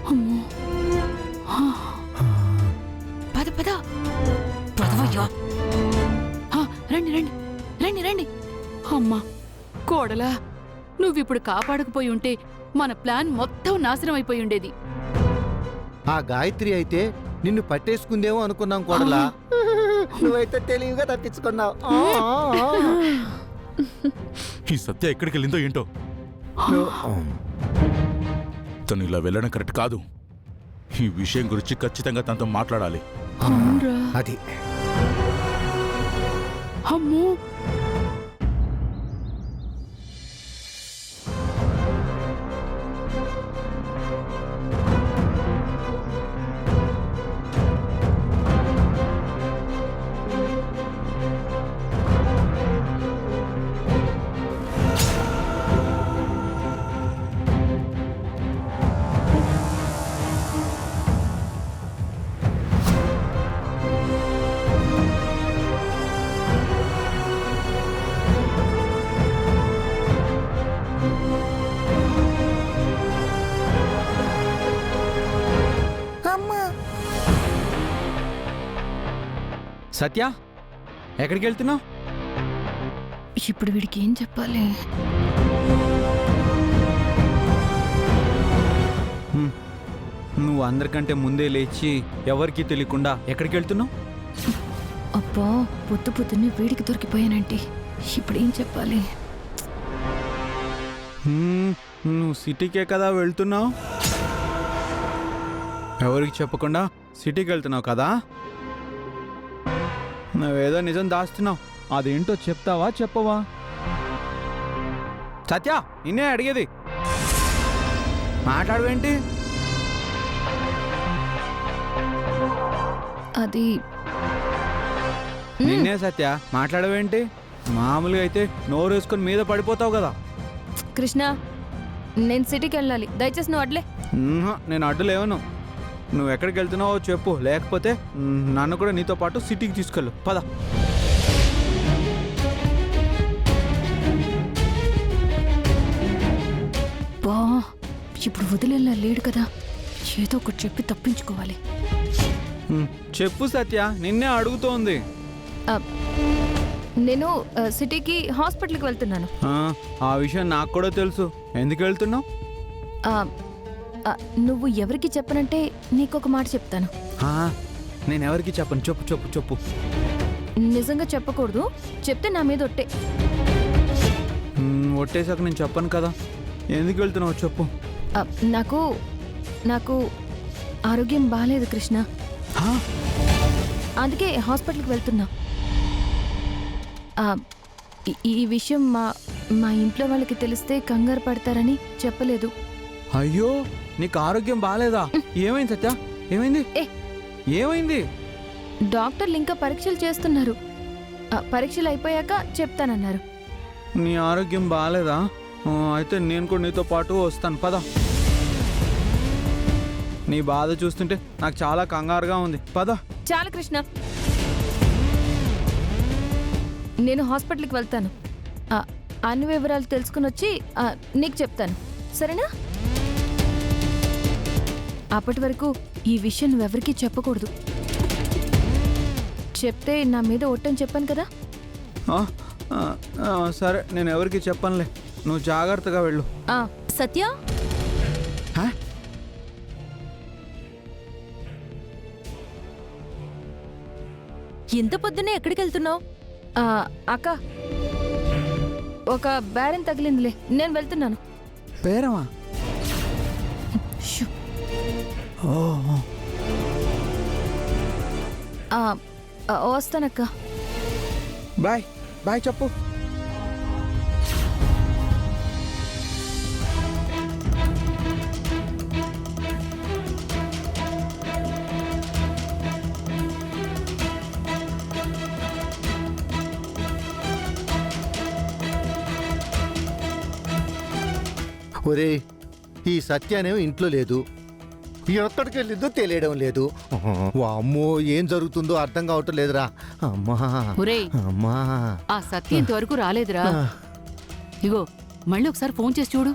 అమ్మో. పద పద పదవయ్యా. రండి రండి రండి రండి. అమ్మా కోడలా, నువ్విప్పుడు కాపాడకపోయి ఉంటే మన ప్లాన్ మొత్తం నాశనం అయిపోయి ఉండేది. ఆ గాయత్రి అయితే నిన్ను పట్టేసుకుందేమో అనుకున్నాం కోడలా. నువ్వైతే తెలివిగా తప్పించుకున్నావు. ఈ సత్య ఎక్కడికి వెళ్ళిందో ఏంటో. తను ఇలా వెళ్ళడం కరెక్ట్ కాదు. ఈ విషయం గురించి ఖచ్చితంగా తనతో మాట్లాడాలి. అది అమ్మో. సత్య, ఎక్కడికి వెళ్తున్నావు? ఇప్పుడు వీడికి ఏం చెప్పాలి? నువ్వు అందరికంటే ముందే లేచి ఎవరికీ తెలియకుండా ఎక్కడికి వెళ్తున్నావు? అబ్బా, పొద్దు పొద్దున్నే వీడికి దొరికిపోయానంటే ఇప్పుడు ఏం చెప్పాలి? నువ్వు సిటీకే కదా వెళ్తున్నావు. ఎవరికి చెప్పకుండా సిటీకి వెళ్తున్నావు కదా. నువ్వేదో నిజం దాస్తున్నావు. అదేంటో చెప్తావా చెప్పవా? సత్య, నిన్నే అడిగేది. మాట్లాడవేంటి? అది నిన్నే సత్య, మాట్లాడవేంటి? మామూలుగా అయితే నోరు వేసుకొని మీద పడిపోతావు కదా. కృష్ణ, నేను సిటీకి వెళ్ళాలి, దయచేసి నువ్వు అడ్లే. నేను అడ్డులేవను. నువ్వు ఎక్కడికి వెళ్తున్నావో చెప్పు, లేకపోతే నన్ను కూడా నీతో పాటు సిటీకి తీసుకెళ్ళు. పద. బా, ఇప్పుడు వదిలేలా లేడు కదా, ఏదో ఒకటి చెప్పి తప్పించుకోవాలి. చెప్పు సత్య, నిన్నే అడుగుతోంది. నేను సిటీకి హాస్పిటల్కి వెళ్తున్నాను. ఆ విషయం నాకు కూడా తెలుసు. ఎందుకు వెళ్తున్నావు? నువ్వు ఎవరికి చెప్పనంటే నీకొక మాట చెప్తాను. నేను ఎవరికి చెప్పను. చెప్పు చెప్పు చెప్పు. నిజంగా చెప్పకూడదు, చెప్తే నా మీద ఒట్టే. ఒట్టేసాక నేను చెప్పను కదా. ఎందుకు వెళ్తున్నావు చెప్పు. నాకు నాకు ఆరోగ్యం బాగాలేదు కృష్ణ, అందుకే హాస్పిటల్కి వెళ్తున్నా. ఈ విషయం మా ఇంట్లో వాళ్ళకి తెలిస్తే కంగారు పడతారని చెప్పలేదు. అయ్యో, నీకు ఆరోగ్యం బాగాలేదా? ఏమైంది సత్య? ఏమైంది? ఏమైంది? డాక్టర్లు ఇంకా పరీక్షలు చేస్తున్నారు. పరీక్షలు అయిపోయాక చెప్తానన్నారు. నీ ఆరోగ్యం బాగాలేదా? అయితే నేను కూడా నీతో పాటు వస్తాను. పద. నీ బాధ చూస్తుంటే నాకు చాలా కంగారుగా ఉంది. పద. చాలు కృష్ణ, నేను హాస్పిటల్కి వెళ్తాను. అన్ని వివరాలు తెలుసుకుని వచ్చి నీకు చెప్తాను, సరేనా? అప్పటి వరకు ఈ విషయం నువ్వెవరికీ చెప్పకూడదు. చెప్తే నా మీద ఒట్టని చెప్పాను కదా. సరే, నేను ఎవరికి చెప్పనులే. నువ్వు జాగ్రత్తగా వెళ్ళు. సత్య, ఇంత పొద్దునే ఎక్కడికి వెళ్తున్నావు? అక్క, ఒక బేరం తగిలిందిలే, నేను వెళ్తున్నాను. పేరమా? వస్తానక్క. Bye bye. చెప్పు. ఒరే, ఈ సత్యానేమో ఇంట్లో లేదు, ఎక్కడికి వెళ్ళిందో తెలియడం లేదు. అమ్మో, ఏం జరుగుతుందో అర్థం కావటం లేదురా. అమ్మా అమ్మా, ఆ సత్య ఇంతవరకు రాలేదురా. ఇగో మళ్ళీ ఒకసారి ఫోన్ చేసి చూడు.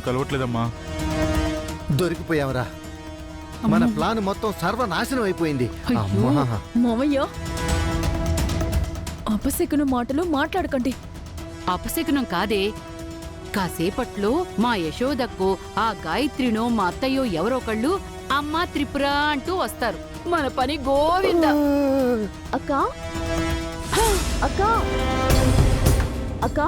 కలవట్లేదమ్మా. దొరికిపోయావరా. మన ప్లాన్ మొత్తం సర్వనాశనం అయిపోయింది. అయ్యో అమ్మా. మావయ్య అపశకున మాటలు మాట్లాడకండి. అపశకునం కాదే. కాసేపట్లో మా యశోదక్కో ఆ గాయత్రినో మా అత్తయ్యో ఎవరొకళ్ళు అమ్మా త్రిపుర అంటూ వస్తారు. మన పని గోవింద. అక్క అక్క అక్క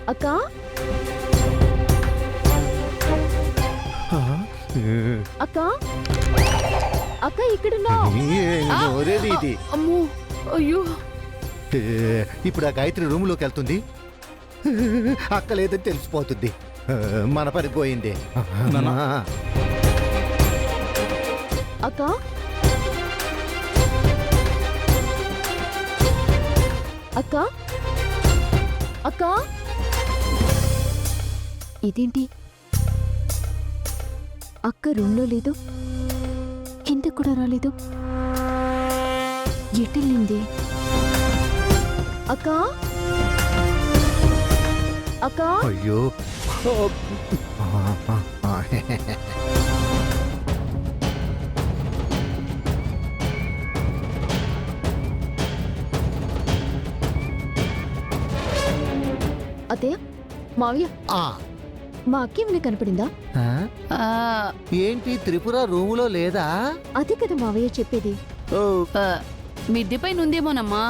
అక్క అక్క అక్క ఇక్కడున్నావు. ఒరేది ఇది. అమ్మో అయ్యో ఇప్పుడు ఆ గాయత్రి రూమ్లోకి వెళ్తుంది. అక్క లేదని తెలిసిపోతుంది. మన పని పోయింది. నాన్న. అక్క అక్క అక్క ఇదేంటి అక్క రూమ్లో లేదు, కింద కూడా రాలేదు. ఎటెళ్ళింది అక్క? అక్క అయ్యో. అత్తయ్య మావయ్య ఆ, మా అక్క ఏమైనా కనపడిందా? ఆ? ఆ, ఏంటి త్రిపుర రూములో లేదా? అదే కదా మావయ్య చెప్పేది. ఆ, మిద్దెపై నుందేమోనమ్మా.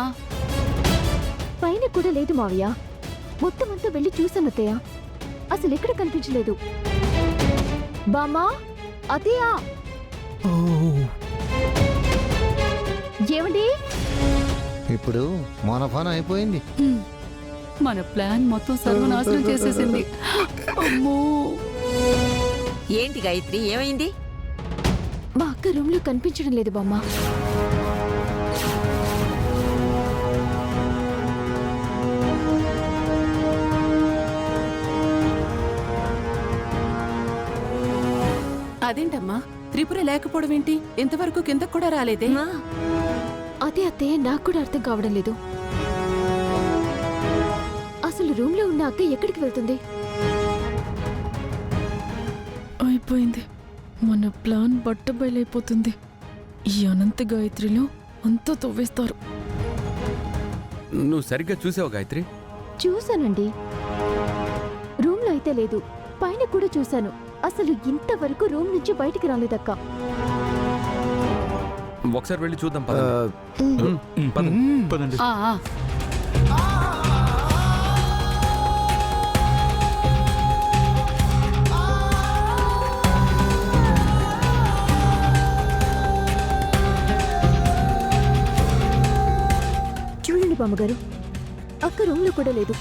పైన కూడా లేదు మావయ్య. మొత్తం అంతా వెళ్ళి చూసాను అత్తయ్య, అసలు ఎక్కడ కనిపించలేదు. బామ్మా అత్తయ్య ఓ, ఏమండి? ఇప్పుడు మన పని అయిపోయింది. మన ప్లాన్ మొత్తం సర్వనాశనం చేసేసింది. అమ్మో ఏంటి గాయత్రి, ఏమైంది? మా అక్క రూమ్ లో కనిపించడం లేదు బామ్మ. అదేంటమ్మా త్రిపుర లేకపోవడం ఏంటి? ఇంతవరకు కిందకు కూడా రాలేదే? అదే అత్తయ్య నాకు కూడా అర్థం కావడం లేదు. అసలు రూమ్ లో ఉన్న అక్క ఎక్కడికి వెళ్తుంది? అయిపోయింది. మన ప్లాన్ బట్టబయలైపోతుంది. ఈ అనంత గాయత్రిలో అంతా తవ్వేస్తారు. నువ్వు సరిగ్గా చూసావు గాయత్రి? చూశానండి, రూమ్ లో అయితే లేదు. పైన కూడా చూశాను. అసలు ఇంతవరకు రూమ్ నుంచి బయటికి రాలేదక్క. ఒకసారి వెళ్ళి చూద్దాం ఆ, పదండి. పదండి. ఆ, ఆ. చూడండి బామ్మగారు, అక్క రూమ్ లో కూడా లేదు.